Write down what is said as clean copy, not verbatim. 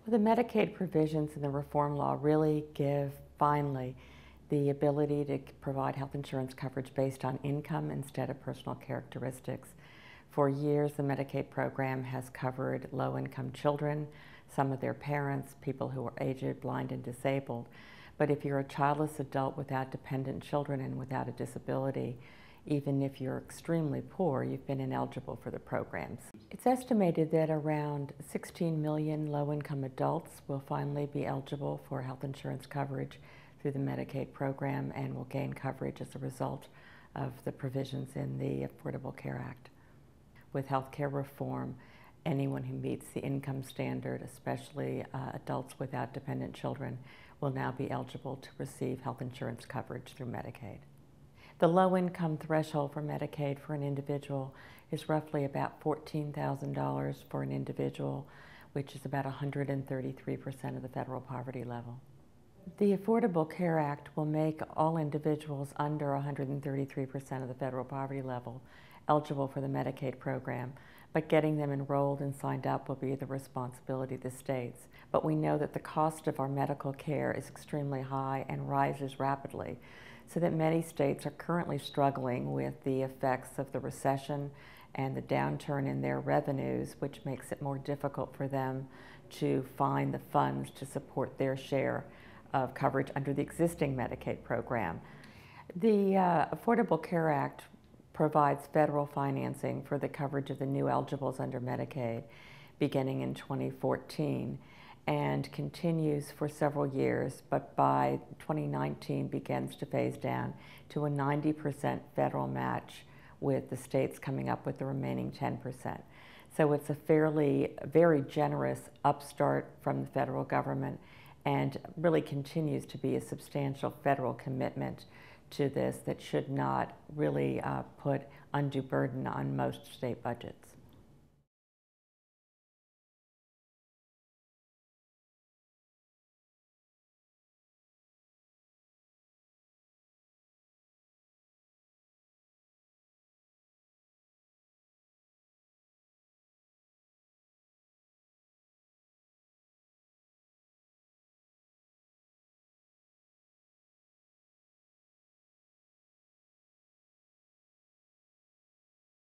The Medicaid provisions in the reform law really give, finally, the ability to provide health insurance coverage based on income instead of personal characteristics. For years, the Medicaid program has covered low-income children, some of their parents, people who are aged, blind, and disabled. But if you're a childless adult without dependent children and without a disability, even if you're extremely poor, you've been ineligible for the programs. It's estimated that around 16 million low-income adults will finally be eligible for health insurance coverage through the Medicaid program and will gain coverage as a result of the provisions in the Affordable Care Act. With health care reform, anyone who meets the income standard, especially adults without dependent children, will now be eligible to receive health insurance coverage through Medicaid. The low-income threshold for Medicaid for an individual is roughly about $14,000 for an individual, which is about 133% of the federal poverty level. The Affordable Care Act will make all individuals under 133% of the federal poverty level eligible for the Medicaid program, but getting them enrolled and signed up will be the responsibility of the states. But we know that the cost of our medical care is extremely high and rises rapidly, so that many states are currently struggling with the effects of the recession and the downturn in their revenues, which makes it more difficult for them to find the funds to support their share of coverage under the existing Medicaid program. The Affordable Care Act provides federal financing for the coverage of the new eligibles under Medicaid beginning in 2014 and continues for several years, but by 2019 begins to phase down to a 90% federal match, with the states coming up with the remaining 10%. So it's a very generous upstart from the federal government and really continues to be a substantial federal commitment to this that should not really put undue burden on most state budgets.